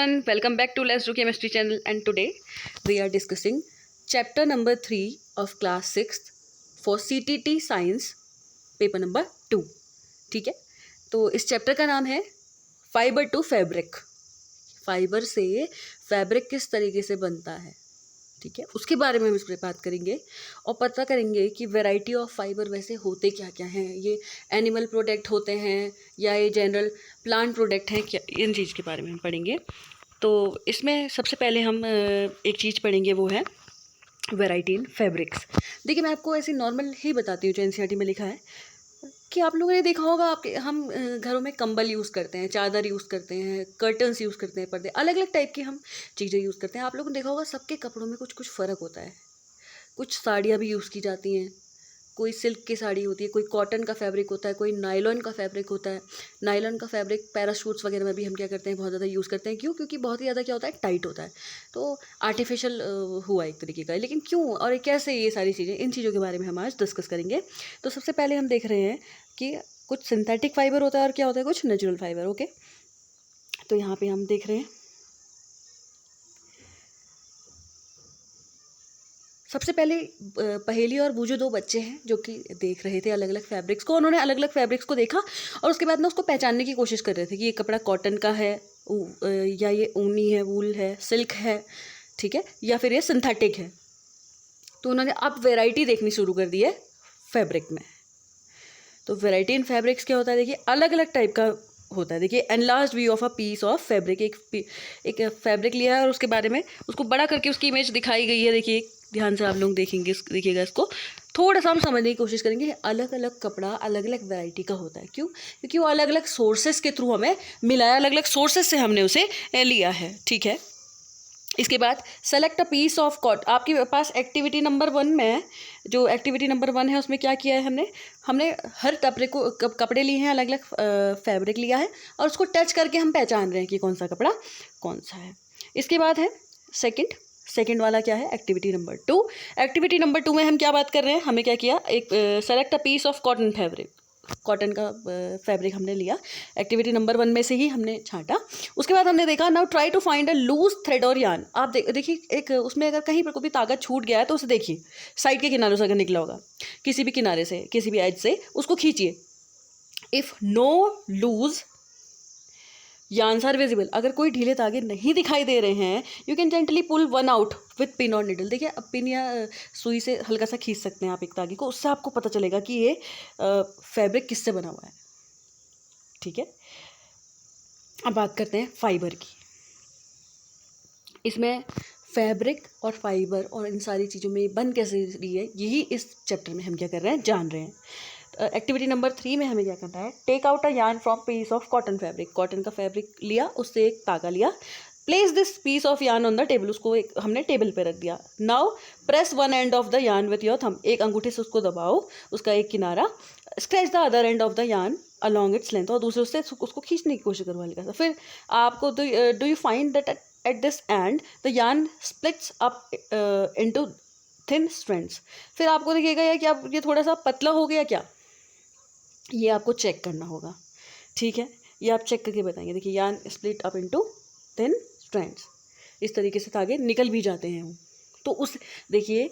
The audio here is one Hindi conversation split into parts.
everyone, welcome back to Let's Do Chemistry channel, and today we are discussing chapter number 3 of class 6th for CTT Science paper number 2. ठीक है, तो इस चैप्टर का नाम है फाइबर टू फैब्रिक. फाइबर से फैब्रिक किस तरीके से बनता है, ठीक है, उसके बारे में हम इस पर बात करेंगे और पता करेंगे कि वैरायटी ऑफ फाइबर वैसे होते क्या क्या हैं. ये एनिमल प्रोडक्ट होते हैं या ये जनरल प्लांट प्रोडक्ट हैं, क्या इन चीज़ के बारे में हम पढ़ेंगे. तो इसमें सबसे पहले हम एक चीज़ पढ़ेंगे, वो है वैरायटी इन फैब्रिक्स. देखिए, मैं आपको ऐसे नॉर्मल ही बताती हूँ जो एनसीईआरटी में लिखा है कि आप लोगों ने देखा होगा, आपके हम घरों में कंबल यूज़ करते हैं, चादर यूज़ करते हैं, कर्टन्स यूज़ करते हैं, पर्दे, अलग अलग टाइप की हम चीज़ें यूज़ करते हैं. आप लोगों ने देखा होगा सबके कपड़ों में कुछ कुछ फ़र्क होता है. कुछ साड़ियाँ भी यूज़ की जाती हैं, कोई सिल्क की साड़ी होती है, कोई कॉटन का फैब्रिक होता है, कोई नायलॉन का फैब्रिक होता है. नायलॉन का फैब्रिक पैराशूट्स वगैरह में भी हम क्या करते हैं, बहुत ज़्यादा यूज़ करते हैं. क्यों? क्योंकि बहुत ही ज़्यादा क्या होता है, टाइट होता है. तो आर्टिफिशियल हुआ एक तरीके का. लेकिन क्यों और कैसे ये सारी चीज़ें, इन चीज़ों के बारे में हम आज डिस्कस करेंगे. तो सबसे पहले हम देख रहे हैं कि कुछ सिंथेटिक फाइबर होता है और क्या होता है, कुछ नेचुरल फाइबर. ओके, तो यहाँ पे हम देख रहे हैं सबसे पहले पहेली और बूझो दो बच्चे हैं जो कि देख रहे थे अलग अलग फैब्रिक्स को. उन्होंने अलग अलग फैब्रिक्स को देखा और उसके बाद ना उसको पहचानने की कोशिश कर रहे थे कि ये कपड़ा कॉटन का है या ये ऊनी है, वूल है, सिल्क है, ठीक है, या फिर ये सिंथेटिक है. तो उन्होंने अब वैरायटी देखनी शुरू कर दी है फैब्रिक में. तो वैरायटी इन फैब्रिक्स क्या होता है, देखिए अलग अलग टाइप का होता है. देखिए, enlarge view of a piece of fabric. एक फैब्रिक लिया है और उसके बारे में उसको बड़ा करके उसकी इमेज दिखाई गई है. देखिए ध्यान से आप लोग देखिएगा इसको थोड़ा सा हम समझने की कोशिश करेंगे. अलग अलग कपड़ा अलग अलग वैरायटी का होता है. क्यों? क्योंकि वो अलग अलग सोर्सेस के थ्रू हमें मिला है, अलग अलग सोर्सेस से हमने उसे लिया है. ठीक है, इसके बाद select a piece of cot. आपके पास एक्टिविटी नंबर 1 में, जो एक्टिविटी नंबर 1 है उसमें क्या किया है, हमने हर कपड़े लिए हैं, अलग अलग फैब्रिक लिया है और उसको टच करके हम पहचान रहे हैं कि कौन सा कपड़ा कौन सा है. इसके बाद है सेकंड वाला क्या है, एक्टिविटी नंबर 2. एक्टिविटी नंबर 2 में हम क्या बात कर रहे हैं, हमें क्या किया, एक select a piece of cotton fabric. Cotton का फैब्रिक हमने लिया, एक्टिविटी नंबर 1 में से ही हमने छांटा. उसके बाद हमने देखा now try to find a loose thread और यार्न. आप देखिए, एक उसमें अगर कहीं पर कोई तागा छूट गया है तो उसे देखिए, साइड के किनारों से अगर निकला होगा, किसी भी किनारे से, किसी भी एज से उसको खींचिए. If no loose yarns are visible, अगर कोई ढीले तागे नहीं दिखाई दे रहे हैं, you can gently pull one out with pin और निडल. देखिए, अब पिन या सुई से हल्का सा खींच सकते हैं आप एक तागे को, उससे आपको पता चलेगा कि ये फैब्रिक किससे बना हुआ है. ठीक है, अब बात करते हैं फाइबर की. इसमें फैब्रिक और फाइबर और इन सारी चीज़ों में बन कैसे रही है, यही इस चैप्टर में हम क्या कर रहे हैं, जान रहे हैं. एक्टिविटी नंबर 3 में हमें क्या करना है, take out a yarn from piece of cotton fabric. Cotton का फैब्रिक लिया, उससे एक तागा लिया, place this piece of yarn on the table. उसको एक हमने टेबल पे रख दिया. Now press one end of the yarn with your thumb. एक अंगूठे से उसको दबाओ, उसका एक किनारा. Scratch the other end of the yarn along its length, और दूसरे से उसको खींचने की कोशिश करो हल्का सा. फिर आपको do you find that at this and the yarn splits up into thin strands. फिर आपको देखिएगा या कि अब ये थोड़ा सा पतला हो गया क्या, ये आपको चेक करना होगा. ठीक है, ये आप चेक करके बताएंगे. देखिए, yarn split up into thin strands, इस तरीके से तागे निकल भी जाते हैं. तो उस देखिए,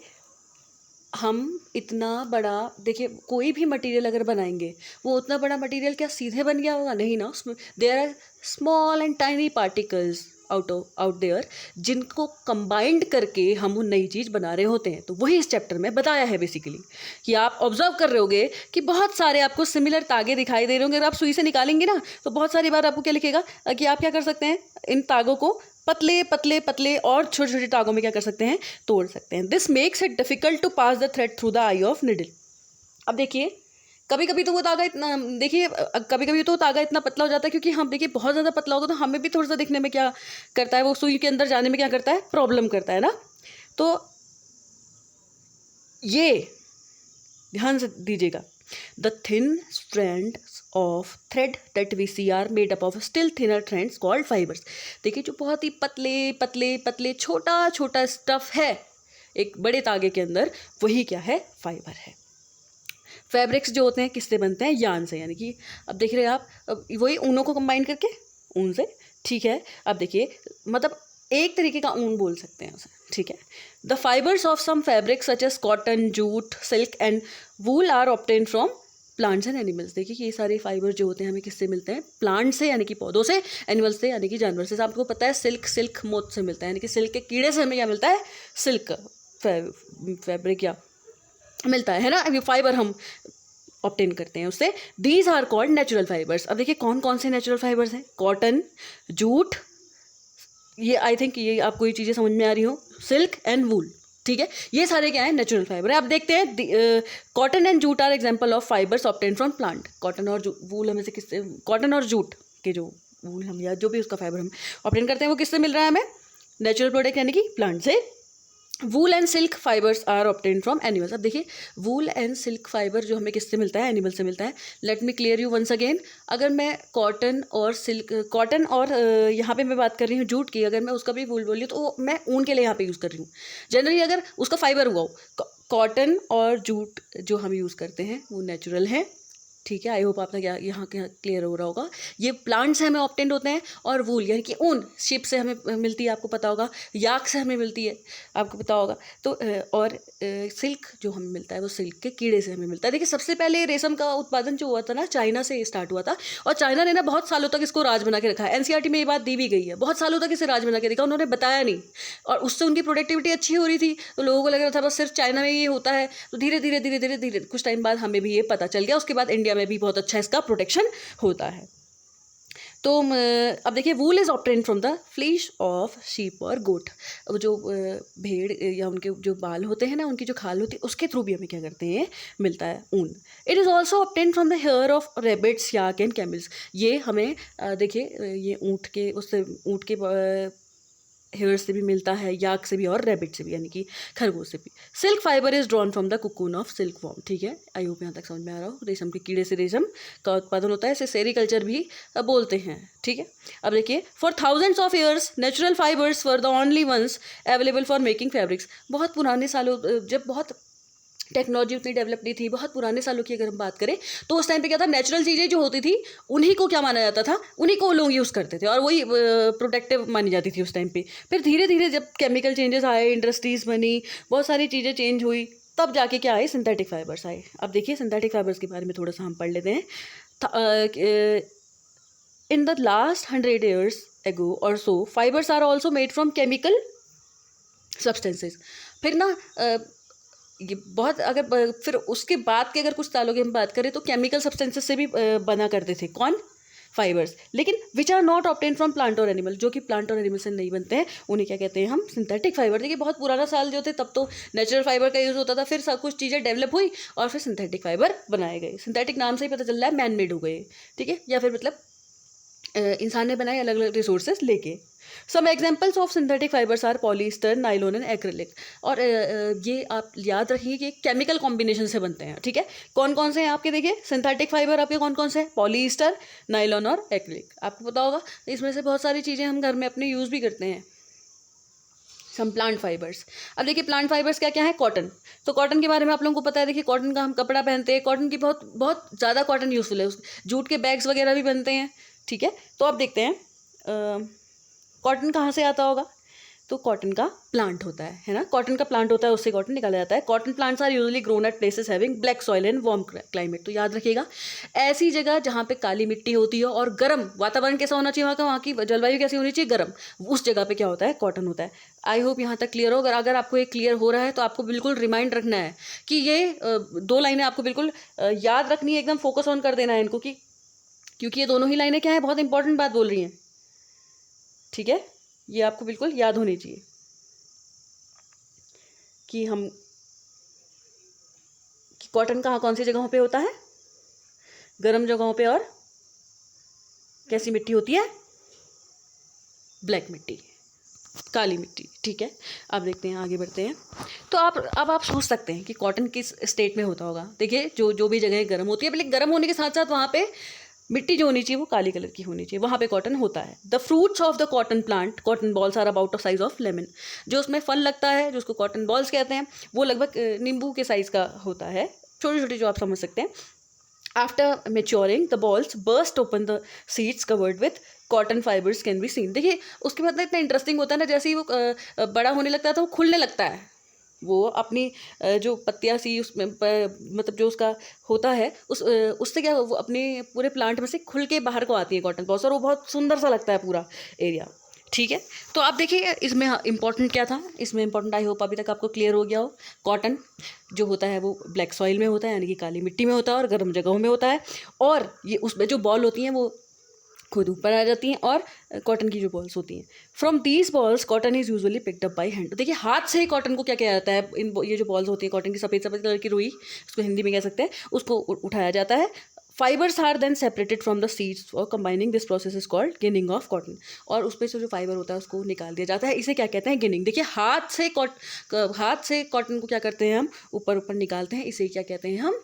हम इतना बड़ा, देखिए कोई भी मटेरियल अगर बनाएंगे, वो उतना बड़ा मटेरियल क्या सीधे बन गया होगा, नहीं ना. उसमें there are small and tiny particles out there, जिनको कंबाइंड करके हम वो नई चीज़ बना रहे होते हैं. तो वही इस चैप्टर में बताया है बेसिकली, कि आप ऑब्जर्व कर रहे होगे कि बहुत सारे आपको सिमिलर तागे दिखाई दे रहे होंगे. अगर आप सुई से निकालेंगे ना, तो बहुत सारी बार आपको क्या लिखेगा कि आप क्या कर सकते हैं, इन तागों को पतले पतले पतले और छोटे छोटे तागों में क्या कर सकते हैं, तोड़ सकते हैं. This makes it difficult to pass the thread through the eye of needle. अब देखिए, कभी कभी तो वो तागा इतना, देखिए कभी कभी तो तागा इतना पतला हो जाता है, क्योंकि हम देखिए बहुत ज़्यादा पतला होगा तो हमें भी थोड़ा सा दिखने में क्या करता है, वो सुई के अंदर जाने में क्या करता है, प्रॉब्लम करता है ना. तो ये ध्यान से दीजिएगा, the thin strand of thread that we see are made up of still thinner threads called fibres. देखिए, जो बहुत ही पतले पतले पतले छोटा छोटा स्टफ है एक बड़े तागे के अंदर, वही क्या है, फाइबर है. फैब्रिक्स जो होते हैं किससे बनते हैं, यार्न से. यानी कि अब देख रहे हैं आप, अब वही ऊनों को कंबाइन करके, ऊन से ठीक है। अब देखिए, मतलब एक तरीके का ऊन बोल सकते हैं उसे, ठीक है। The fibres of some fabric such as cotton, jute, silk and wool are obtain from plants and animals. देखिए ये सारे फाइबर जो होते हैं हमें किससे मिलते हैं? प्लांट से यानी कि पौधों से, एनिमल्स से यानी कि जानवर से। आपको पता है सिल्क मोथ से मिलता है, यानी कि सिल्क के कीड़े से हमें क्या मिलता है? सिल्क फैब्रिक या मिलता है ना, ये फाइबर हम ऑब्टेन करते हैं उससे। These are called natural fibres. अब देखिए कौन कौन से नेचुरल फाइबर्स हैं? कॉटन, जूट, ये आई थिंक ये आपको ये चीज़ें समझ में आ रही हो, सिल्क एंड वूल, ठीक है। ये सारे क्या है? नेचुरल फाइबर है। आप देखते हैं cotton and jute are example of fibres obtain from plant. Cotton और वूल हमें से किससे? कॉटन और जूट के जो वूल हम या जो भी उसका फाइबर हम ऑब्टेन करते हैं वो किससे मिल रहा है हमें? नेचुरल प्रोडक्ट यानी कि प्लांट से। Wool and silk fibres are obtain from animals. अब देखिए वूल एंड सिल्क फाइबर जो हमें किससे मिलता है? एनिमल से मिलता है। Let me clear you once again. अगर मैं कॉटन और यहाँ पे मैं बात कर रही हूँ जूट की, अगर मैं उसका भी वूल बोल रही हूँ तो मैं ऊन के लिए यहाँ पे यूज़ कर रही हूँ। जनरली अगर उसका फाइबर हुआ हो, कॉटन और जूट जो हम यूज़ करते हैं वो नेचुरल है, ठीक है। आई होप आपने क्या यहाँ क्लियर हो रहा होगा। ये प्लांट से हमें ऑब्टेंड होते हैं। और वूल यानी कि ऊन शिप से हमें मिलती है, आपको पता होगा। याक से हमें मिलती है, आपको पता होगा। तो और सिल्क जो हमें मिलता है वो सिल्क के कीड़े से हमें मिलता है। देखिए सबसे पहले रेशम का उत्पादन जो हुआ था ना, चाइना से स्टार्ट हुआ था। और चाइना ने ना बहुत सालों तक इसको राज बना के रखा है। एनसीईआरटी में ये बात दी भी गई है, बहुत सालों तक इसे राज बना के रखा, उन्होंने बताया नहीं। और उससे उनकी प्रोडक्टिविटी अच्छी हो रही थी, तो लोगों को लग रहा था बस सिर्फ चाइना में ये होता है। तो धीरे धीरे धीरे धीरे धीरे कुछ टाइम बाद हमें भी ये पता चल गया। उसके बाद इंडिया में भी बहुत अच्छा इसका प्रोटेक्शन होता है। तो अब देखिए wool is obtain from the fleece of sheep और गोट। जो भेड़ या उनके जो बाल होते हैं ना, उनकी जो खाल होती है उसके थ्रू भी हमें क्या करते हैं? मिलता है ऊन। It is also obtain from the hair of rabbits, yak and camels. ये हमें देखिए ये ऊँट के हेयर से भी मिलता है, याक से भी और रैबिट से भी यानी कि खरगोश से भी। Silk fibre is drawn from the cocoon of silk worm, ठीक है। आई होप यहाँ तक समझ में आ रहा हो। रेशम के कीड़े से रेशम का उत्पादन होता है, इसे सेरीकल्चर भी बोलते हैं, ठीक है। अब देखिए for thousands of years natural fibres were the only ones available for making fabrics. बहुत पुराने सालों जब बहुत टेक्नोलॉजी उतनी डेवलप नहीं थी, बहुत पुराने सालों की अगर हम बात करें तो उस टाइम पे क्या था? नेचुरल चीज़ें जो होती थी उन्हीं को क्या माना जाता था? उन्हीं को लोग यूज़ करते थे और वही प्रोटेक्टिव मानी जाती थी उस टाइम पे। फिर धीरे धीरे जब केमिकल चेंजेस आए, इंडस्ट्रीज़ बनी, बहुत सारी चीज़ें चेंज हुई, तब जाके क्या आए? सिंथेटिक फाइबर्स आए। अब देखिए सिंथेटिक फाइबर्स के बारे में थोड़ा सा हम पढ़ लेते हैं। In the last 100 years ago और so fibres are also made from chemical substances. फिर ना ये बहुत अगर फिर उसके बाद के अगर कुछ सालों की हम बात करें तो केमिकल सब्सटेंसेस से भी बना करते थे। कौन? फाइबर्स। लेकिन which are not obtain from plant और एनिमल, जो कि प्लांट और एनिमल से नहीं बनते हैं, उन्हें क्या कहते हैं हम? Synthetic fibre. देखिए बहुत पुराना साल जो थे तब तो नेचुरल फाइबर का यूज़ होता था, फिर सब कुछ चीज़ें डेवलप हुई और फिर सिंथेटिक फाइबर बनाए गए। सिंथेटिक नाम से ही पता चल रहा है मैन मेड हो गए, ठीक है, या फिर मतलब इंसान ने बनाए अलग अलग रिसोर्सेज लेके। Some examples of synthetic fibres are polyester, nylon and acrylic. और ये आप याद रखिए कि केमिकल कॉम्बिनेशन से बनते हैं, ठीक है। कौन कौन से हैं आपके? देखिए सिंथेटिक फाइबर आपके कौन कौन से हैं? पॉलीस्टर, नाइलॉन और एक्रिलिक। आपको पता होगा इसमें से बहुत सारी चीज़ें हम घर में अपने यूज़ भी करते हैं। Some plant fibres. अब देखिए प्लांट फाइबर्स क्या क्या है? कॉटन। तो कॉटन के बारे में आप लोगों को पता है। देखिए कॉटन का हम कपड़ा पहनते हैं, कॉटन की बहुत बहुत ज़्यादा कॉटन यूज़फुल है। जूट के बैग्स वगैरह भी बनते हैं, ठीक है। तो अब देखते हैं कॉटन कहाँ से आता होगा? तो कॉटन का प्लांट होता है ना, कॉटन का प्लांट होता है, उससे कॉटन निकाला जाता है। Cotton plants are usually grown at places having black soil and warm climate. तो याद रखिएगा ऐसी जगह जहाँ पे काली मिट्टी होती है और गर्म वातावरण कैसा होना चाहिए वहाँ की जलवायु कैसी होनी चाहिए? गर्म। उस जगह पे क्या होता है? कॉटन होता है। आई होप यहाँ तक क्लियर हो। अगर आपको ये क्लियर हो रहा है तो आपको बिल्कुल रिमाइंड रखना है कि ये 2 लाइनें आपको बिल्कुल याद रखनी है, एकदम फोकस ऑन कर देना है इनको, क्योंकि ये दोनों ही लाइनें क्या है? बहुत इंपॉर्टेंट बात बोल रही हैं, ठीक है। ये आपको बिल्कुल याद होनी चाहिए कि कॉटन कहाँ कौन सी जगहों पे होता है? गर्म जगहों पे। और कैसी मिट्टी होती है? ब्लैक मिट्टी, काली मिट्टी, ठीक है। अब देखते हैं, आगे बढ़ते हैं। तो अब आप सोच सकते हैं कि कॉटन किस स्टेट में होता होगा। देखिए जो भी जगह गर्म होती है, लेकिन गर्म होने के साथ साथ वहाँ पे मिट्टी जो होनी चाहिए वो काली कलर की होनी चाहिए, वहाँ पे कॉटन होता है। The fruits of the cotton plant, cotton balls are about the size of lemon. जो उसमें फल लगता है, जो उसको कॉटन बॉल्स कहते हैं, वो लगभग नींबू के साइज़ का होता है, छोटे छोटे, जो आप समझ सकते हैं। After maturing the balls burst open the seeds covered with cotton fibres can be seen. देखिए उसके बाद ना इतना इंटरेस्टिंग होता है ना, जैसे ही वो बड़ा होने लगता है तो वो खुलने लगता है, वो अपनी जो पत्तियाँ सी उसमें मतलब जो उसका होता है उससे क्या वो अपने पूरे प्लांट में से खुल के बाहर को आती है कॉटन बॉल्स, और वो बहुत सुंदर सा लगता है पूरा एरिया। ठीक है, तो आप देखिए इसमें इंपॉर्टेंट क्या था, इसमें इंपॉर्टेंट आई होप अभी तक आपको क्लियर हो गया हो। कॉटन जो होता है वो ब्लैक सॉइल में होता है, यानी कि काली मिट्टी में होता है और गर्म जगहों में होता है, और ये उसमें जो बॉल होती हैं वो खुद ऊपर आ जाती हैं, और कॉटन की जो बॉल्स होती हैं, from these balls cotton is usually picked up by hand. तो देखिए हाथ से ही कॉटन को क्या किया जाता है, ये जो बॉल्स होती हैं कॉटन की, सफ़ेद सफ़ेद कलर की रुई, उसको हिंदी में कह सकते हैं, उसको उठाया जाता है। Fibres are then separated from the seeds और combining this process is called ginning of cotton. और उस पर से जो फाइबर होता है उसको निकाल दिया जाता है, इसे क्या कहते हैं, गिनिंग। देखिए हाथ से कॉटन को क्या करते हैं हम, ऊपर ऊपर निकालते हैं, इसे क्या कहते हैं हम,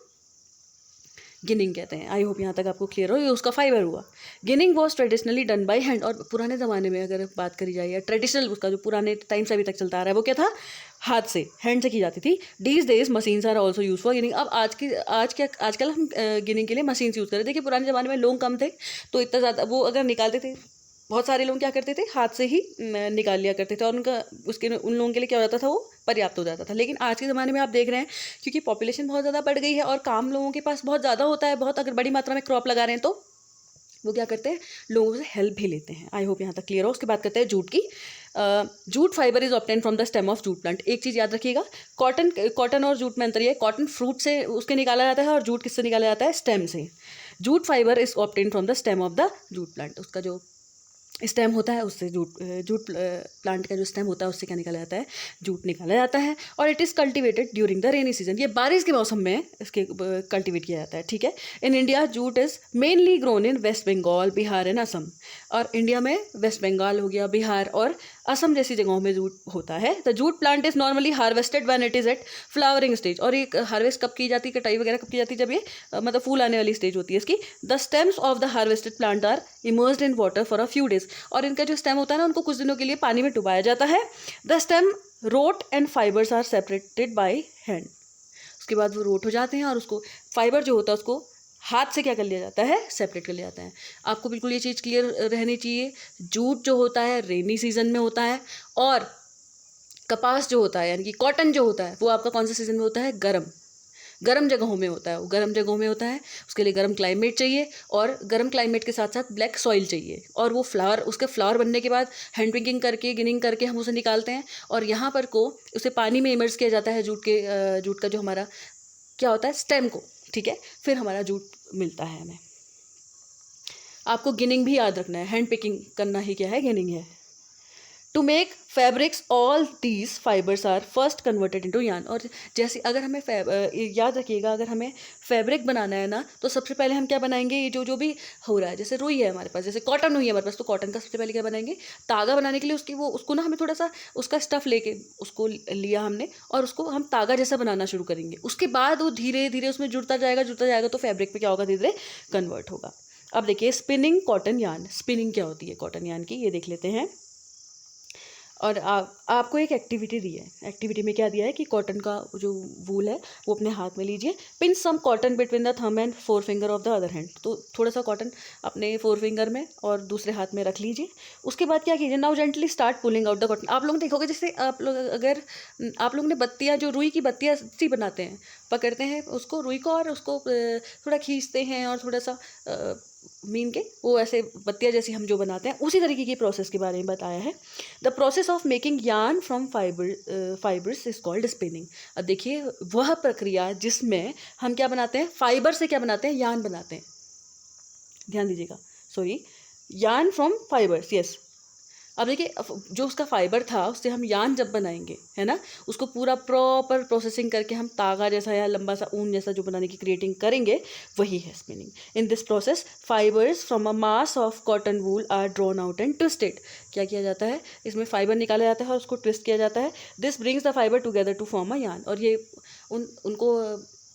गिनिंग कहते हैं। आई होप यहाँ तक आपको क्लियर हो, ये उसका फाइबर हुआ। Ginning was traditionally done by hand, और पुराने ज़माने में अगर बात करी जाए या ट्रेडिशनल उसका जो पुराने टाइम से अभी तक चलता आ रहा है वो क्या था, हाथ से, हैंड से की जाती थी। These days machines are also use for ginning. अब आजकल हम गिनिंग के लिए मशीन्स यूज़ करें। देखिए पुराने ज़माने में लोग कम थे तो इतना ज़्यादा वो अगर निकालते थे, बहुत सारे लोग क्या करते थे, हाथ से ही निकाल लिया करते थे, और उन लोगों के लिए क्या हो जाता था, वो पर्याप्त हो जाता था। लेकिन आज के ज़माने में आप देख रहे हैं क्योंकि पॉपुलेशन बहुत ज़्यादा बढ़ गई है और काम लोगों के पास बहुत ज़्यादा होता है, बहुत अगर बड़ी मात्रा में क्रॉप लगा रहे हैं तो वो क्या करते हैं, लोगों से हेल्प भी लेते हैं। आई होप यहाँ तक क्लियर हो। उसके बाद करते हैं जूट की। Jute fibre is obtain from the stem of jute plant. एक चीज़ याद रखिएगा, कॉटन और जूट में अंतर है, कॉटन फ्रूट से उसके निकाला जाता है और जूट किससे निकाला जाता है, स्टेम से। Jute fibre is obtain from the stem of the jute plant. उसका जो स्टेम होता है उससे जूट प्लांट का जो स्टेम होता है उससे क्या निकाला जाता है, जूट निकाला जाता है। और it is cultivated during the rainy season. ये बारिश के मौसम में इसके कल्टिवेट किया जाता है। ठीक है, in India jute is mainly grown in West Bengal, Bihar and Assam. और इंडिया में वेस्ट बंगाल हो गया, बिहार और असम जैसी जगहों में जूट होता है। The jute plant is normally harvested when it is at flowering stage. और ये हार्वेस्ट कब की जाती है, कटाई वगैरह कब की जाती है, जब ये मतलब फूल आने वाली स्टेज होती है इसकी। The stems of the harvested plant are immersed in water for a few days. और इनका जो स्टेम होता है ना उनको कुछ दिनों के लिए पानी में डुबाया जाता है। The stem rot and fibres are separated by hand. उसके बाद वो रोट हो जाते हैं और उसको फाइबर जो होता है उसको हाथ से क्या कर लिया जाता है, सेपरेट कर लिया जाता है। आपको बिल्कुल ये चीज़ क्लियर रहनी चाहिए, जूट जो होता है रेनी सीजन में होता है, और कपास जो होता है यानी कि कॉटन जो होता है वो आपका कौन से सीजन में होता है, गर्म जगहों में होता है। वो गर्म जगहों में होता है, उसके लिए गर्म क्लाइमेट चाहिए, और गर्म क्लाइमेट के साथ साथ ब्लैक सॉइल चाहिए। और वो उसके फ्लावर बनने के बाद हैंड पिकिंग करके, गिनिंग करके हम उसे निकालते हैं, और यहाँ पर को उसे पानी में इमर्स किया जाता है जूट का जो हमारा क्या होता है, स्टेम को। ठीक है, फिर हमारा जूट मिलता है हमें। आपको गिनिंग भी याद रखना है, हैंड पिकिंग करना ही क्या है, गिनिंग है। To make fabrics all these fibres are first converted into yarn. और जैसे अगर हमें याद रखिएगा, अगर हमें फैब्रिक बनाना है ना तो सबसे पहले हम क्या बनाएंगे, ये जो भी हो रहा है, जैसे रुई है हमारे पास, जैसे कॉटन हुई है हमारे पास, तो कॉटन का सबसे पहले क्या बनाएंगे, तागा बनाने के लिए उसको ना हमें थोड़ा सा उसका स्टफ़ लेके उसको लिया हमने, और उसको हम तागा जैसा बनाना शुरू करेंगे। उसके बाद वो धीरे धीरे उसमें जुड़ता जाएगा तो फैब्रिक पे क्या होगा, धीरे धीरे कन्वर्ट होगा। अब देखिए स्पिनिंग कॉटन यार्न। स्पिनिंग क्या होती है कॉटन यार्न की, ये देख लेते हैं। और आपको एक एक्टिविटी दी है, एक्टिविटी में क्या दिया है कि कॉटन का जो वूल है वो अपने हाथ में लीजिए, pin some cotton between the thumb and four finger of the other hand. तो थोड़ा सा कॉटन अपने फोर फिंगर में और दूसरे हाथ में रख लीजिए। उसके बाद क्या कीजिए, now gently start pulling out the cotton. आप लोग देखोगे जैसे आप लोग ने बत्तियाँ, जो रुई की बत्तियाँ सी बनाते हैं, पकड़ते हैं उसको रुई को और उसको थोड़ा खींचते हैं और थोड़ा सा मीन के वो ऐसे बत्तियाँ जैसी हम जो बनाते हैं, उसी तरीके की प्रोसेस के बारे में बताया है। The process of making yarn from fibres is called spinning. अब देखिए वह प्रक्रिया जिसमें हम क्या बनाते हैं, फाइबर से क्या बनाते हैं, यार्न बनाते हैं। ध्यान दीजिएगा, sorry, yarn from fibres, yes. अब देखिए जो उसका फाइबर था उससे हम यार्न जब बनाएंगे, है ना, उसको पूरा प्रॉपर प्रोसेसिंग करके हम तागा जैसा या लंबा सा ऊन जैसा जो बनाने की क्रिएटिंग करेंगे, वही है spinning. In this process fibres from a mass of cotton wool are drawn out and twisted. क्या किया जाता है, इसमें फाइबर निकाला जाता है और उसको ट्विस्ट किया जाता है। This brings the fibre together to form a yarn. और ये उनको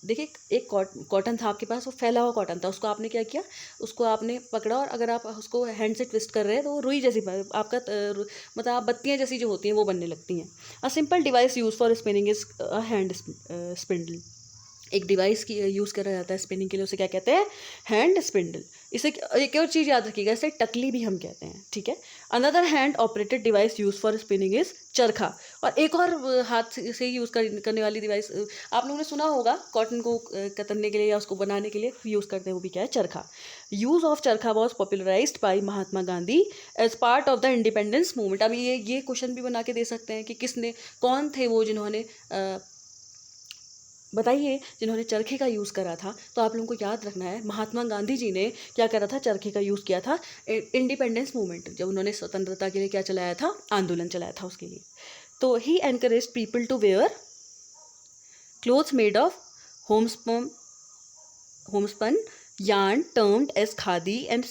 देखिए एक कॉटन था आपके पास, वो फैला हुआ कॉटन था, उसको आपने क्या किया, उसको आपने पकड़ा, और अगर आप उसको हैंड से ट्विस्ट कर रहे हैं तो वो रुई जैसी आपका मतलब आप बत्तियाँ जैसी जो होती हैं वो बनने लगती हैं। A simple device use for spinning is hand spindle. एक डिवाइस की यूज़ करा जाता है स्पिनिंग के लिए, उसे क्या कहते हैं, हैंड स्पिंडल। इसे एक और चीज़ याद रखिएगा, इसे टकली भी हम कहते हैं, ठीक है। Another hand operated device use for spinning is चरखा। और एक और हाथ से यूज़ करने वाली डिवाइस आप लोगों ने सुना होगा, कॉटन को कतरने के लिए या उसको बनाने के लिए यूज़ करते हैं, वो भी क्या है, charkha. Use of charkha was popularised by Mahatma Gandhi as part of the independence movement. अब ये क्वेश्चन भी बना के दे सकते हैं कि किसने, कौन थे वो जिन्होंने बताइए जिन्होंने चरखे का यूज़ करा था। तो आप लोगों को याद रखना है, महात्मा गांधी जी ने क्या करा था, चरखे का यूज़ किया था इंडिपेंडेंस मूवमेंट, जब उन्होंने स्वतंत्रता के लिए क्या चलाया था, आंदोलन चलाया था उसके लिए। तो he encourage people to wear clothes made of homespun yarn termed as khadi and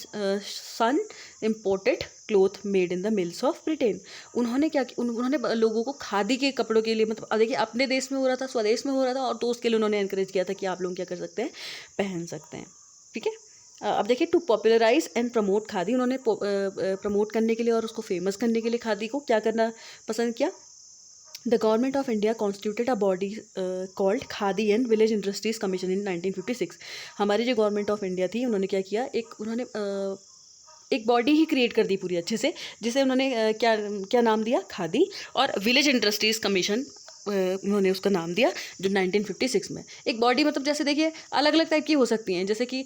sun imported cloth made in the mills of Britain. उन्होंने क्या, उन्होंने लोगों को खादी के कपड़ों के लिए, मतलब देखिए अपने देश में हो रहा था, स्वदेश में हो रहा था, और तो उसके लिए उन्होंने एनकरेज किया था कि आप लोग क्या कर सकते हैं, पहन सकते हैं, ठीक है। अब देखिए, to popularise and promote khadi, उन्होंने प्रमोट करने के लिए और उसको फेमस करने के लिए खादी को क्या करना पसंद किया। The Government of India constituted a body called khadi and village industries commission इन 1956। हमारी जो गवर्नमेंट ऑफ इंडिया थी, उन्होंने क्या किया, उन्होंने एक बॉडी ही क्रिएट कर दी पूरी अच्छे से, जिसे उन्होंने क्या नाम दिया, खादी और विलेज इंडस्ट्रीज कमीशन उन्होंने उसका नाम दिया, जो 1956 में। एक बॉडी मतलब जैसे देखिए अलग अलग टाइप की हो सकती हैं, जैसे कि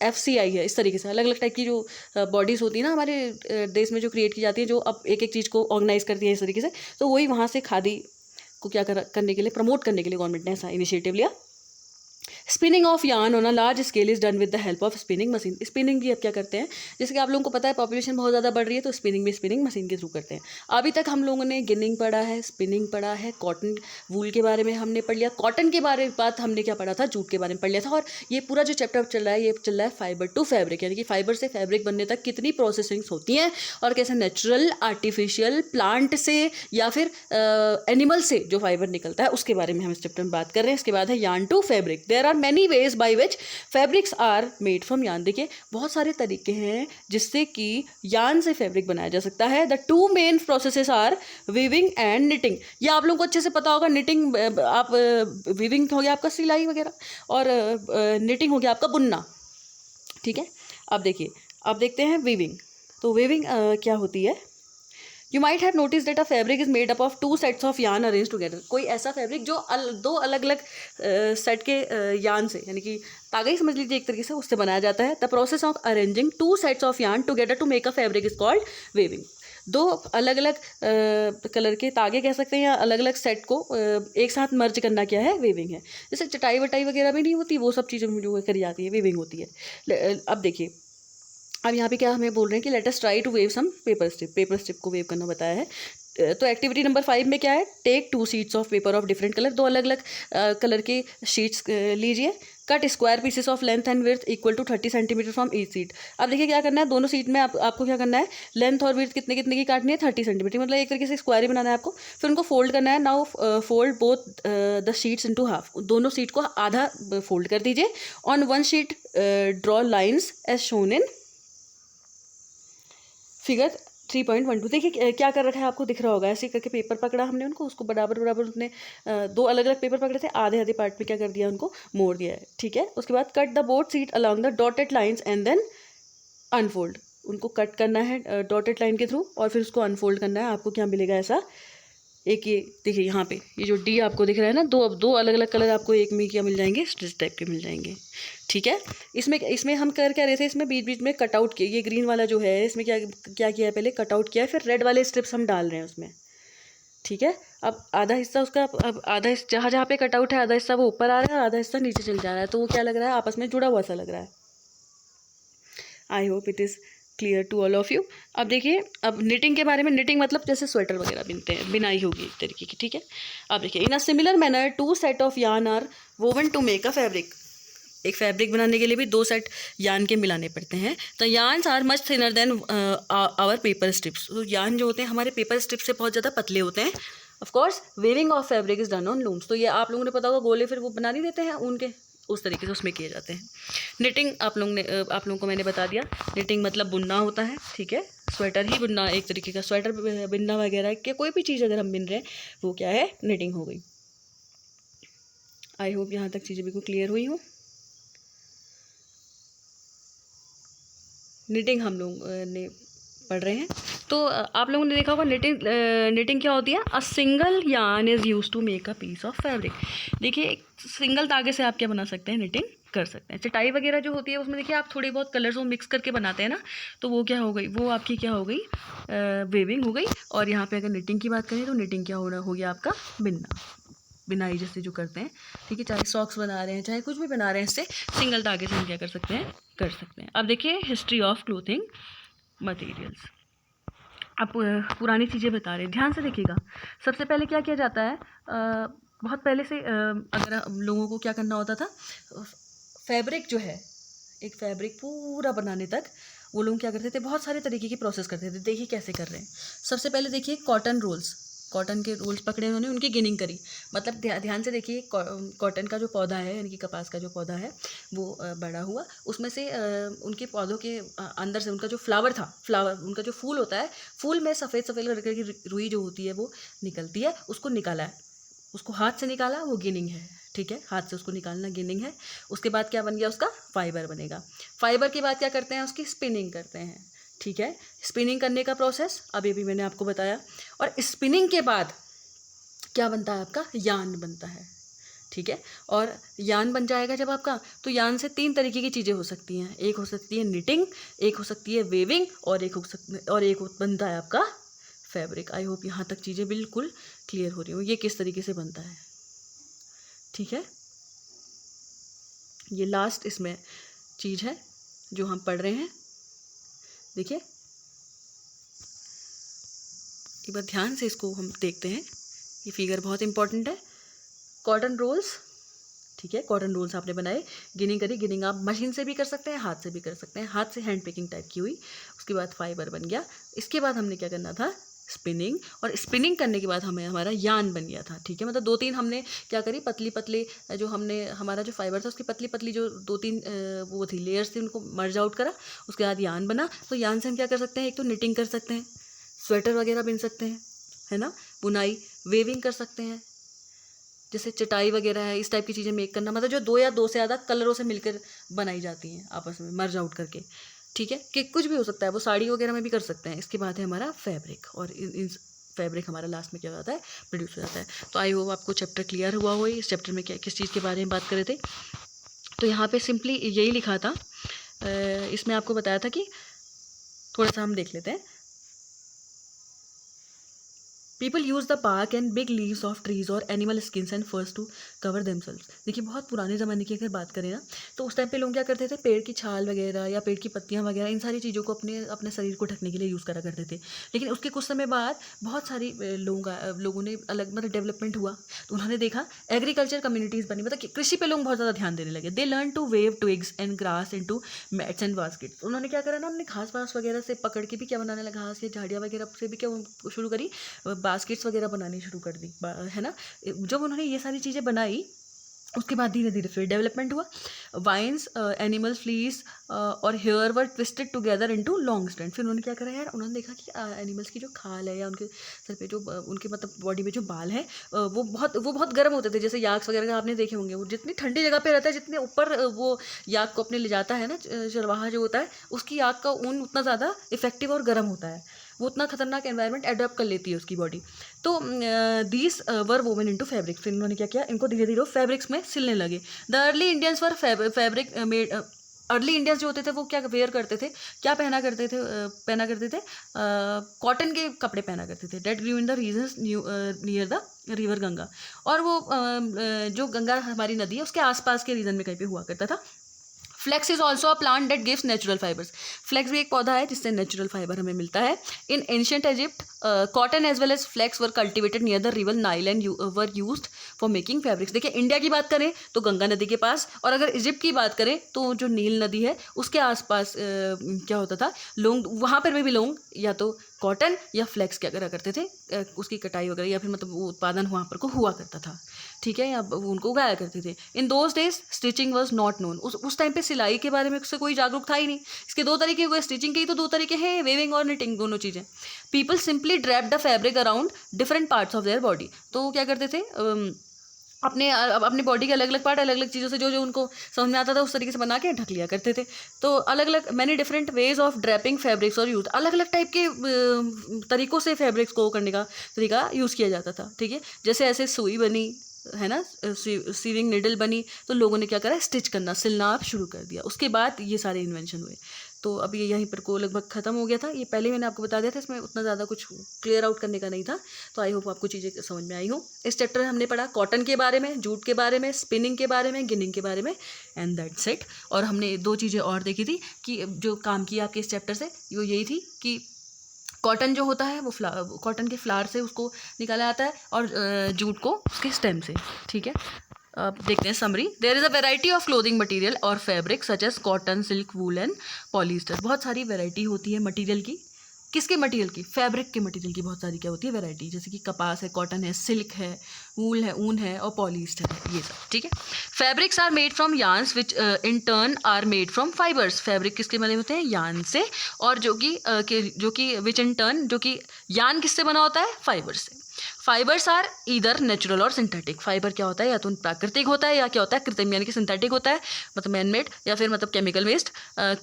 FCI है, इस तरीके से अलग अलग टाइप की जो बॉडीज़ होती है ना हमारे देश में, जो क्रिएट की जाती है, जो अब एक एक चीज़ को ऑर्गेनाइज करती है इस तरीके से। तो वही वहाँ से खादी को क्या करने के लिए, प्रमोट करने के लिए गवर्नमेंट ने ऐसा इनिशिएटिव लिया। Spinning of yarn on a large scale is done with the help of spinning machine. Spinning भी अब क्या करते हैं, जैसे कि आप लोगों को पता है पॉपुलेशन बहुत ज़्यादा बढ़ रही है, तो स्पिनिंग भी स्पिनिंग मशीन के थ्रू करते हैं। अभी तक हम लोगों ने गिनिंग पढ़ा है, स्पिनिंग पढ़ा है, कॉटन वूल के बारे में हमने पढ़ लिया, कॉटन के बात हमने क्या पढ़ा था, जूट के बारे में पढ़ लिया था। और ये पूरा जो चैप्टर चल रहा है, ये चल रहा है फाइबर टू फैब्रिक, यानी कि फाइबर से फैब्रिक बनने तक कितनी प्रोसेसिंग्स होती हैं, और कैसे नेचुरल, आर्टिफिशियल, प्लांट से या फिर एनिमल से जो फाइबर निकलता है, उसके बारे में हम इस चैप्टर में बात कर रहे हैं। इसके बाद है yarn to fabric. There are many ways by which fabrics are made from yarn. देखिए बहुत सारे तरीके हैं जिससे कि यार्न से फैब्रिक बनाया जा सकता है। The two main processes are weaving and knitting. ये आप लोगों को अच्छे से पता होगा, निटिंग आप वीविंग हो गया आपका सिलाई वगैरह, और निटिंग हो गया आपका बुनना, ठीक है। अब देखिए, अब देखते हैं वीविंग। तो वीविंग क्या होती है, you might have notice that a fabric is made up of to sets of yarn arrange together. कोई ऐसा फैब्रिक जो दो अलग अलग सेट के यार्न से, यानी कि तागा ही समझ लीजिए एक तरीके से, उससे बनाया जाता है। The process of arranging two sets of yarn together to make a fabric is called weaving. दो अलग अलग कलर के तागे कह सकते हैं, या अलग अलग सेट को एक साथ मर्ज करना क्या है, वीविंग है। जैसे चटाई वटाई वगैरह भी नहीं होती, वो सब चीज़ें जो करी जाती है, वीविंग होती है। अब देखिए, अब यहाँ पे क्या हमें बोल रहे हैं कि let us try to weave some paper strip. Paper strip को वेव करना बताया है। तो एक्टिविटी नंबर 5 में क्या है, take 2 sheets of paper of different colour. दो अलग अलग कलर के शीट्स लीजिए। Cut square pieces of length and width equal to 30 centimetre from each sheet. अब देखिए क्या करना है, दोनों सीट में आपको क्या करना है, लेंथ और विड्थ कितने कितने की काटनी है, 30 सेंटीमीटर, मतलब एक तरीके से स्क्वायर ही बनाना है आपको। फिर उनको फोल्ड करना है। Now fold both the sheets into half. दोनों सीट को आधा फोल्ड कर दीजिए। On one sheet draw lines as shown in figure 3.12। देखिए क्या कर रखा है, आपको दिख रहा होगा, ऐसे करके पेपर पकड़ा हमने उनको, उसको बराबर बराबर उसने दो अलग अलग पेपर पकड़े थे, आधे आधे पार्ट में क्या कर दिया, उनको मोड़ दिया है, ठीक है। उसके बाद cut the both sheet along the dotted lines and then unfold. उनको कट करना है डॉटेड लाइन के थ्रू, और फिर उसको अनफोल्ड करना है। आपको क्या मिलेगा ऐसा, एक ये देखिए यहाँ पे ये जो डी आपको दिख रहा है ना, दो अलग अलग कलर आपको एक में क्या मिल जाएंगे, स्ट्रिच टाइप के मिल जाएंगे, ठीक है। इसमें हम कर क्या रहे थे, इसमें बीच बीच में कटआउट किए, ये ग्रीन वाला जो है इसमें क्या क्या किया है, पहले कटआउट किया है, फिर रेड वाले स्ट्रिप्स हम डाल रहे हैं उसमें, ठीक है। अब आधा हिस्सा उसका, अब आधा हिस्सा जहाँ जहाँ पे कटआउट है, आधा हिस्सा वो ऊपर आ रहा है और आधा हिस्सा नीचे चल जा रहा है, तो वो क्या लग रहा है, आपस में जुड़ा हुआ सा लग रहा है। I hope it is clear to all of you. अब देखिए, अब निटिंग के बारे में, निटिंग मतलब जैसे स्वेटर वगैरह बिनते हैं, बिनाई होगी एक तरीके की, ठीक है। अब देखिए, in a similar manner 2 set of yarn are woven to make a fabric. एक फैब्रिक बनाने के लिए भी 2 सेट यार्न के मिलाने पड़ते हैं। तो yarns are much thinner than our paper strips. तो यार्न जो होते हैं हमारे पेपर स्ट्रिप से बहुत ज़्यादा पतले होते हैं। Of course weaving of fabric is done on looms. तो ये आप लोगों ने पता होगा, गोले फिर वो बना नहीं देते हैं ऊन के, उस तरीके से उसमें किए जाते हैं। निटिंग आप लोगों को मैंने बता दिया, निटिंग मतलब बुनना होता है, ठीक है। स्वेटर ही बुनना, एक तरीके का स्वेटर बिनना वगैरह के, कोई भी चीज़ अगर हम बिन रहे हैं वो क्या है, निटिंग हो गई। आई होप यहाँ तक चीज़ें बिल्कुल क्लियर हुई हों। निटिंग हम लोग ने पढ़ रहे हैं। तो आप लोगों ने देखा होगा निटिंग क्या होती है? A single yarn is use to make a piece of fabric. देखिए एक सिंगल धागे से आप क्या बना सकते हैं? निटिंग कर सकते हैं। चटाई वगैरह जो होती है उसमें देखिए आप थोड़ी बहुत कलर्स वो मिक्स करके बनाते हैं ना, तो वो क्या हो गई? वो आपकी क्या हो गई? वेविंग हो गई। और यहाँ पे अगर निटिंग की बात करें तो निटिंग क्या हो गया आपका? बिनाई जैसे जो करते हैं, ठीक है, चाहे सॉक्स बना रहे हैं चाहे कुछ भी बना रहे हैं, इससे सिंगल धागे से हम क्या कर सकते हैं? कर सकते हैं। अब देखिए हिस्ट्री ऑफ क्लोथिंग मटेरियल्स। अब पुरानी चीज़ें बता रहे हैं, ध्यान से देखिएगा। सबसे पहले क्या किया जाता है? बहुत पहले से अगर हम लोगों को क्या करना होता था, फैब्रिक जो है, एक फैब्रिक पूरा बनाने तक वो लोग क्या करते थे? बहुत सारे तरीके की प्रोसेस करते थे। देखिए कैसे कर रहे हैं। सबसे पहले देखिए कॉटन रोल्स, कॉटन के रोल्स पकड़े उन्होंने, उनकी गिनिंग करी। मतलब ध्यान से देखिए, कॉटन का जो पौधा है यानी कि कपास का जो पौधा है वो बड़ा हुआ, उसमें से उनके पौधों के अंदर से उनका जो फ्लावर उनका जो फूल होता है, फूल में सफ़ेद सफ़ेद कलर की रुई जो होती है वो निकलती है, उसको निकाला है, उसको हाथ से निकाला, वो गिनिंग है, ठीक है, हाथ से उसको निकालना गिनिंग है। उसके बाद क्या बन गया? उसका फाइबर बनेगा। फाइबर के बाद क्या करते हैं? उसकी स्पिनिंग करते हैं, ठीक है। स्पिनिंग करने का प्रोसेस अभी भी मैंने आपको बताया। और स्पिनिंग के बाद क्या बनता है? आपका यार्न बनता है, ठीक है। और यार्न बन जाएगा जब आपका, तो यार्न से 3 तरीके की चीज़ें हो सकती हैं। एक हो सकती है निटिंग, एक हो सकती है वेविंग, और एक बनता है आपका फैब्रिक। आई होप यहाँ तक चीज़ें बिल्कुल क्लियर हो रही हो, ये किस तरीके से बनता है, ठीक है। ये लास्ट इसमें चीज़ है जो हम पढ़ रहे हैं। देखिए एक बार ध्यान से इसको हम देखते हैं, ये फिगर बहुत इंपॉर्टेंट है। कॉटन रोल्स, ठीक है, कॉटन रोल्स आपने बनाए, गिनिंग करी। गिनिंग आप मशीन से भी कर सकते हैं, हाथ से भी कर सकते हैं। हाथ से हैंड पेकिंग टाइप की हुई, उसके बाद फाइबर बन गया। इसके बाद हमने क्या करना था? स्पिनिंग। और स्पिनिंग करने के बाद हमें हमारा यार्न बन गया था, ठीक है। मतलब 2-3 हमने क्या करी, पतली पतली जो हमने हमारा जो फाइबर था उसकी पतली पतली जो 2-3 वो थी लेयर्स थी, उनको मर्ज आउट करा। उसके बाद यार्न बना। तो यार्न से हम क्या कर सकते हैं? एक तो निटिंग कर सकते हैं, स्वेटर वगैरह बुन सकते हैं, है ना, बुनाई, वेविंग कर सकते हैं, जैसे चटाई वगैरह है, इस टाइप की चीज़ें मेक करना, मतलब जो 2 या 2 से ज़्यादा कलरों से मिलकर बनाई जाती हैं आपस में मर्ज आउट करके, ठीक है। कि कुछ भी हो सकता है, वो साड़ी वगैरह में भी कर सकते हैं। इसके बाद है हमारा फैब्रिक, और इन फैब्रिक हमारा लास्ट में क्या हो जाता है? प्रोड्यूस हो जाता है। तो आई होप आपको चैप्टर क्लियर हुआ हो। इस चैप्टर में क्या किस चीज़ के बारे में बात कर रहे थे? तो यहाँ पे सिंपली यही लिखा था, इसमें आपको बताया था कि थोड़ा सा हम देख लेते हैं। People use the bark and big leaves of trees और एनिमल स्किन्स एंड फर्स टू कवर देमसेल्व्स। देखिए बहुत पुराने ज़माने की अगर बात करें ना, तो उस टाइम पे लोग क्या करते थे? पेड़ की छाल वगैरह या पेड़ की पत्तियां वगैरह, इन सारी चीज़ों को अपने शरीर को ढकने के लिए यूज़ करा करते थे। लेकिन उसके कुछ समय बाद बहुत सारी लोगों ने अलग मतलब डेवलपमेंट हुआ, तो उन्होंने देखा एग्रीकल्चर कम्युनिटीज़ बनी, मतलब कि कृषि पे लोग बहुत ज़्यादा ध्यान देने लगे। They learn to weave twigs and grass into mats and baskets. उन्होंने क्या करा ना, अपने घास वास वगैरह से पकड़ के भी क्या बनाने लगा, घास या झाड़ियाँ वगैरह से भी क्या शुरू करी, बास्केट्स वगैरह बनानी शुरू कर दी, है ना। जब उन्होंने ये सारी चीज़ें बनाई, उसके बाद धीरे धीरे फिर डेवलपमेंट हुआ। वाइन्स, एनिमल फ्लीस और hair were twisted together into long strand. फिर उन्होंने क्या करा यार, उन्होंने देखा कि एनिमल्स की जो खाल है या उनके सर पे जो उनके मतलब बॉडी में जो बाल हैं, वो बहुत गर्म होते थे। जैसे याक वगैरह का आपने देखे होंगे, वो जितनी ठंडी जगह पे रहता है, जितने ऊपर वो याक को अपने ले जाता है ना, चरवाहा जो होता है, उसकी याक का ऊन उतना ज़्यादा इफेक्टिव और गर्म होता है, वो उतना खतरनाक एनवायरनमेंट एडॉप्ट कर लेती है उसकी बॉडी। तो these were woven into fabric. फिर उन्होंने क्या किया, इनको धीरे धीरे फैब्रिक्स में सिलने लगे। The early Indians were fabric made. Early Indians जो होते थे वो क्या वेयर करते थे, क्या पहना करते थे? कॉटन के कपड़े पहना करते थे। That grew in the regions near the river Ganga. और वो जो गंगा हमारी नदी है उसके आसपास के रीजन में कहीं पे हुआ करता था। Flax is also a plant that gives natural fibres. Flax भी एक पौधा है जिससे नेचुरल फाइबर हमें मिलता है। In ancient Egypt cotton as well as flax were cultivated near the river Nile and were used for making fabrics. देखिए इंडिया की बात करें तो गंगा नदी के पास, और अगर इजिप्ट की बात करें तो जो नील नदी है उसके आसपास क्या होता था, लोग वहाँ पर भी लोग या तो कॉटन या फ्लेक्स क्या करा करते थे, उसकी कटाई वगैरह या फिर मतलब वो उत्पादन वहाँ पर को हुआ करता था, ठीक है, या उनको उगाया करते थे। In those days stitching was not known. उस टाइम पे सिलाई के बारे में उससे कोई जागरूक था ही नहीं। इसके 2 तरीके हुए, स्टिचिंग के ही तो 2 तरीके हैं, वेविंग और निटिंग, दोनों चीज़ें। People simply drape the fabric around different parts of their body. तो क्या करते थे, अपने बॉडी के अलग अलग पार्ट अलग अलग चीज़ों से जो जो उनको समझ में आता था उस तरीके से बना के ढक लिया करते थे। तो अलग अलग many different ways of draping fabrics और यूज, अलग अलग टाइप के तरीक़ों से फैब्रिक्स को करने का तरीका यूज़ किया जाता था। ठीक है, जैसे ऐसे सुई बनी है ना, सीविंग निडल बनी, तो लोगों ने क्या करा, स्टिच करना, सिलना शुरू कर दिया। उसके बाद ये सारे इन्वेंशन हुए। तो अब ये यहीं पर को लगभग ख़त्म हो गया था। ये पहले मैंने आपको बता दिया था, इसमें उतना ज़्यादा कुछ क्लियर आउट करने का नहीं था। तो आई होप आपको चीज़ें समझ में आई हो। इस चैप्टर में हमने पढ़ा कॉटन के बारे में, जूट के बारे में, स्पिनिंग के बारे में, गिनिंग के बारे में, एंड दैट्स इट। और हमने 2 चीज़ें और देखी थी कि जो काम किया आपके इस चैप्टर से वो यही थी कि कॉटन जो होता है वो कॉटन के फ्लावर से उसको निकाला जाता है, और जूट को उसके स्टेम से। ठीक है, अब देखते हैं summary. There is a variety of clothing material और fabric such as cotton, silk, wool and polyester. बहुत सारी वैरायटी होती है मटेरियल की। किसके मटेरियल की? फैब्रिक के मटेरियल की बहुत सारी क्या होती है, वैरायटी। जैसे कि कपास है, कॉटन है, सिल्क है, वूल है, ऊन है, और पॉलिएस्टर है, ये सब। ठीक है, fabrics are made from yarns which in turn are made from fibres. Fabric किसके बने होते हैं? यार्न से, और जो कि विच इन टर्न, जो कि यार्न किससे बना होता है? फाइबर से। फाइबर्स आर ईदर नेचुरल और सिंथेटिक। फाइबर क्या होता है? या तो प्राकृतिक होता है, या क्या होता है? कृत्रिम, यानी कि सिंथेटिक होता है, मतलब मैनमेड, या फिर मतलब chemical waste.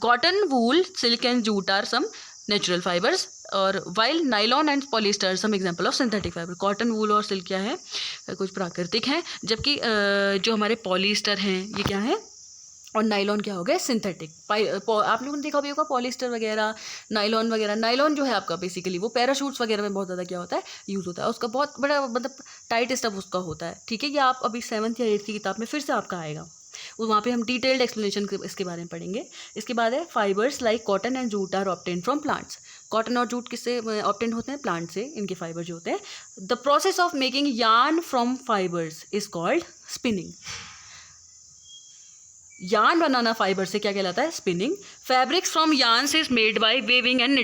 Cotton, wool, silk and jute are some natural fibres, और while nylon and polyester some example of synthetic fibre. Cotton, wool और सिल्क क्या है? कुछ प्राकृतिक हैं, जबकि जो हमारे पॉलिएस्टर हैं ये क्या है, और नाइलॉन क्या हो गया? सिंथेटिक। आप लोगों ने देखा भी होगा पॉलिएस्टर वगैरह, नाइलॉन वगैरह। नाइलॉन जो है आपका बेसिकली वो पैराशूट्स वगैरह में बहुत ज़्यादा क्या होता है? यूज़ होता है। उसका बहुत बड़ा मतलब टाइट स्टफ उसका होता है। ठीक है, ये आप अभी 7th या 8th की किताब में फिर से आपका आएगा, वहाँ पे हम डिटेल्ड एक्सप्लेनेशन इसके बारे में पढ़ेंगे। इसके बाद है fibres like cotton and jute are obtained from plants. Cotton और जूट किससे ऑब्टेन्ड होते हैं? प्लांट से, इनके फाइबर जो होते हैं। The process of making yarn from fibres is called spinning. Yarn बनाना फाइबर से क्या कहलाता है? Spinning. Fabrics from yarns is made by weaving and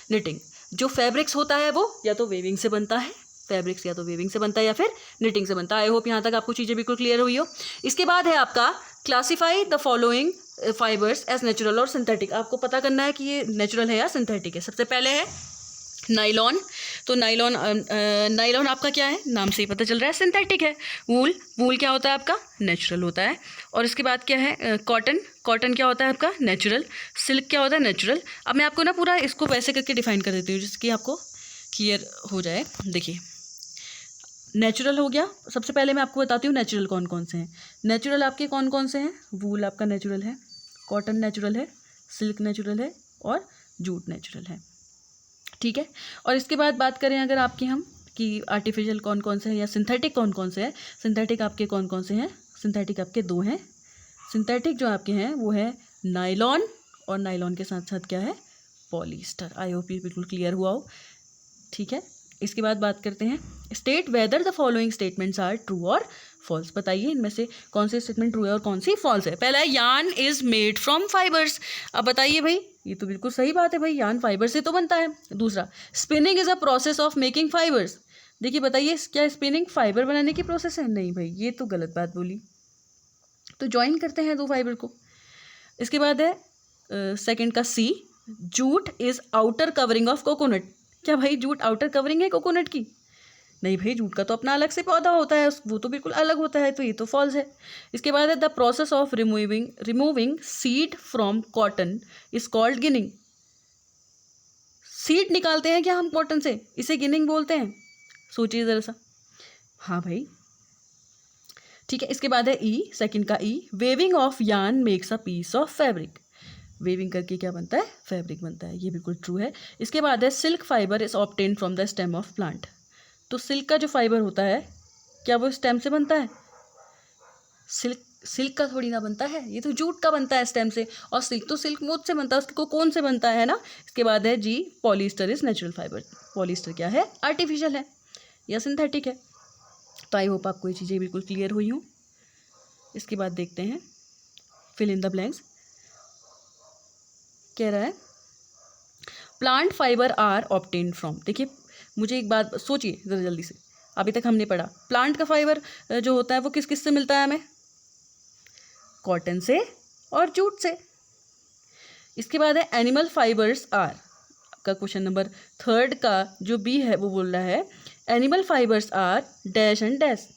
knitting. जो फैब्रिक्स होता है वो या तो वेविंग से बनता है, फैब्रिक्स या तो वेविंग से बनता है या फिर निटिंग से बनता है। आई होप यहाँ तक आपको चीज़ें बिल्कुल क्लियर हुई हो। इसके बाद है आपका classify the following fibres as natural और सिंथेटिक। आपको पता करना है कि ये नेचुरल है या सिंथेटिक है। सबसे पहले है नाइलॉन। तो नाइलॉन आपका क्या है? नाम से ही पता चल रहा है सिंथेटिक है। वूल क्या होता है आपका? नेचुरल होता है। और इसके बाद क्या है? कॉटन क्या होता है आपका? नेचुरल। सिल्क क्या होता है? नेचुरल। अब मैं आपको ना पूरा इसको वैसे करके डिफाइन कर देती हूँ जिसकी आपको क्लियर हो जाए। देखिए, नेचुरल हो गया। सबसे पहले मैं आपको बताती हूँ नेचुरल कौन कौन से हैं। नेचुरल आपके कौन कौन से हैं? वूल आपका नेचुरल है, कॉटन नेचुरल है, सिल्क नेचुरल है, और जूट नेचुरल है। ठीक है, और इसके बाद बात करें अगर आपके हम कि आर्टिफिशियल कौन कौन से हैं या सिंथेटिक कौन कौन से हैं। सिंथेटिक आपके कौन कौन से हैं? सिंथेटिक आपके 2 हैं। सिंथेटिक जो आपके हैं वो है नाइलॉन, और नाइलॉन के साथ साथ क्या है? पॉलिएस्टर। आई होप ये बिल्कुल क्लियर हुआ हो। ठीक है, इसके बाद बात करते हैं state whether the following statements are true और फॉल्स। बताइए इनमें से कौन सी स्टेटमेंट ट्रू है और कौन सी फॉल्स है। पहला है yarn is made from fibres. अब बताइए भाई, ये तो बिल्कुल सही बात है भाई, यार्न फाइबर से तो बनता है। दूसरा, spinning is a process of making fibres. देखिए बताइए, क्या स्पिनिंग फाइबर बनाने की प्रोसेस है? नहीं भाई, ये तो गलत बात बोली। तो ज्वाइन करते हैं 2 फाइबर को। इसके बाद है सेकंड का C, jute is outer covering of coconut. क्या भाई जूट आउटर कवरिंग है कोकोनट की? नहीं भाई, जूट का तो अपना अलग से पौधा होता है, वो तो बिल्कुल अलग होता है, तो ये तो फॉल्स है। इसके बाद है the process of removing seed from cotton is called ginning. Seed निकालते हैं क्या हम कॉटन से? इसे गिनिंग बोलते हैं। सोचिए ज़रा सा। हाँ भाई, ठीक है। इसके बाद है ई, सेकंड का E, weaving of yarn makes a piece of fabric. Weaving करके क्या बनता है? फैब्रिक बनता है। ये बिल्कुल ट्रू है। इसके बाद है silk fibre is obtain from the stem of plant. तो सिल्क का जो फाइबर होता है क्या वो स्टेम से बनता है? सिल्क का थोड़ी ना बनता है, ये तो जूट का बनता है स्टेम से। और सिल्क तो सिल्क मोथ से बनता है, उसको कौन से बनता है ना। इसके बाद है G, polyester is natural fibre. Polyester क्या है? आर्टिफिशियल है या सिंथेटिक है। तो आई होप आपको ये चीज़ें बिल्कुल क्लियर हुई हूँ। इसके बाद देखते हैं फिल इन द ब्लैंक्स। कह रहा है plant fibre are obtained from. देखिए मुझे एक बात सोचिए ज़रा जल्दी से, अभी तक हमने पढ़ा प्लांट का फाइबर जो होता है वो किस किस से मिलता है हमें? कॉटन से और जूट से। इसके बाद है एनिमल फाइबर्स आर का क्वेश्चन नंबर 3 का जो बी है वो बोल रहा है animal fibres are dash and dash.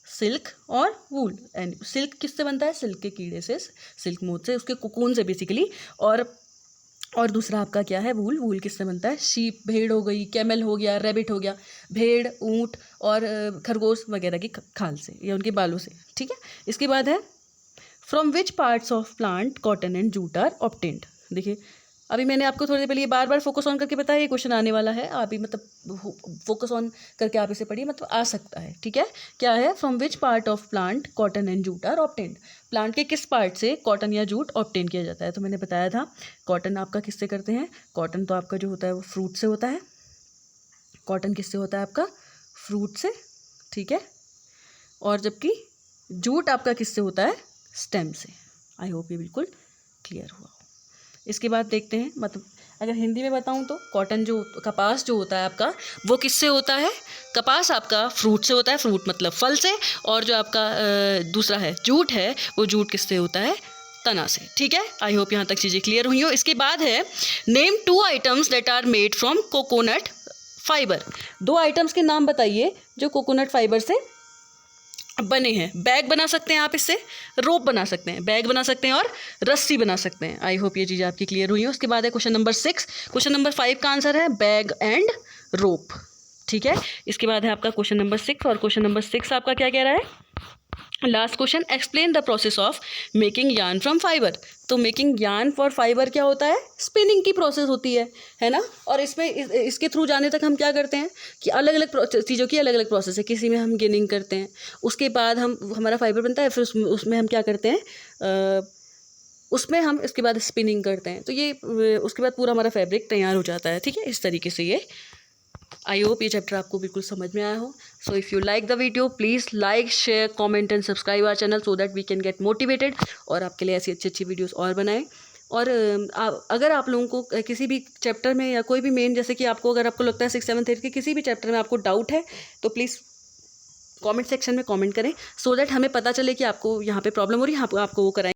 Silk और वूल। एंड सिल्क किससे बनता है? सिल्क के कीड़े से, सिल्क मोथ से, उसके कोकून से बेसिकली। और दूसरा आपका क्या है? वूल। वूल किससे बनता है? शीप, भेड़ हो गई, कैमल हो गया, रैबिट हो गया, भेड़, ऊँट और खरगोश वगैरह की खाल से या उनके बालों से, ठीक है। इसके बाद है from which parts of plant cotton and jute are obtained. देखिए अभी मैंने आपको थोड़ी देर पहले ये बार बार फोकस ऑन करके बताया, ये क्वेश्चन आने वाला है, आप ही मतलब फोकस ऑन करके आप इसे पढ़िए, मतलब आ सकता है, ठीक है। क्या है? From which part of plant cotton and jute are obtained. Plant के किस पार्ट से कॉटन या जूट ऑब्टेन किया जाता है? तो मैंने बताया था कॉटन आपका किससे करते हैं? कॉटन तो आपका जो होता है वो फ्रूट से होता है। कॉटन किससे होता है आपका? फ्रूट से, ठीक है। और जबकि जूट आपका किससे होता है? स्टेम से। आई होप ये बिल्कुल क्लियर हुआ। इसके बाद देखते हैं, मतलब अगर हिंदी में बताऊं तो कॉटन जो कपास जो होता है आपका वो किससे होता है? कपास आपका फ्रूट से होता है, फ्रूट मतलब फल से। और जो आपका दूसरा है जूट है, वो जूट किससे होता है? तना से, ठीक है। आई होप यहाँ तक चीज़ें क्लियर हुई हो। इसके बाद है name 2 items that are made from coconut fibre. 2 items के नाम बताइए जो कोकोनट फाइबर से बने हैं। बैग बना सकते हैं आप इससे, रोप बना सकते हैं, बैग बना सकते हैं और रस्सी बना सकते हैं। आई होप ये चीज़ आपकी क्लियर हुई है। उसके बाद है क्वेश्चन नंबर 6। क्वेश्चन नंबर 5 का आंसर है बैग एंड रोप, ठीक है। इसके बाद है आपका क्वेश्चन नंबर 6, और क्वेश्चन नंबर 6 आपका क्या कह रहा है? Last question, explain the process of making yarn from fibre. तो मेकिंग यार्न फॉर फाइबर क्या होता है? स्पिनिंग की प्रोसेस होती है ना। और इसमें इसके थ्रू जाने तक हम क्या करते हैं कि अलग अलग चीज़ों की अलग अलग प्रोसेस है। किसी में हम गिनिंग करते हैं, उसके बाद हमारा फाइबर बनता है, फिर उसमें हम क्या करते हैं, उसमें हम इसके बाद स्पिनिंग करते हैं। तो ये उसके बाद पूरा हमारा फैब्रिक तैयार हो जाता है, ठीक है। इस तरीके से ये आई होप ये चैप्टर आपको बिल्कुल समझ में आया हो। So if you like the video please like, share, comment and subscribe our channel so that we can get motivated और आपके लिए ऐसी अच्छी अच्छी वीडियोस और बनाएं। और अगर आप लोगों को किसी भी चैप्टर में या कोई भी मेन, जैसे कि आपको अगर आपको लगता है 6, 7, 8 के किसी भी चैप्टर में आपको डाउट है तो प्लीज़ कमेंट सेक्शन में कमेंट करें, सो दैट हमें पता चले कि आपको यहाँ पे प्रॉब्लम हो रही है, आपको वो कराएं।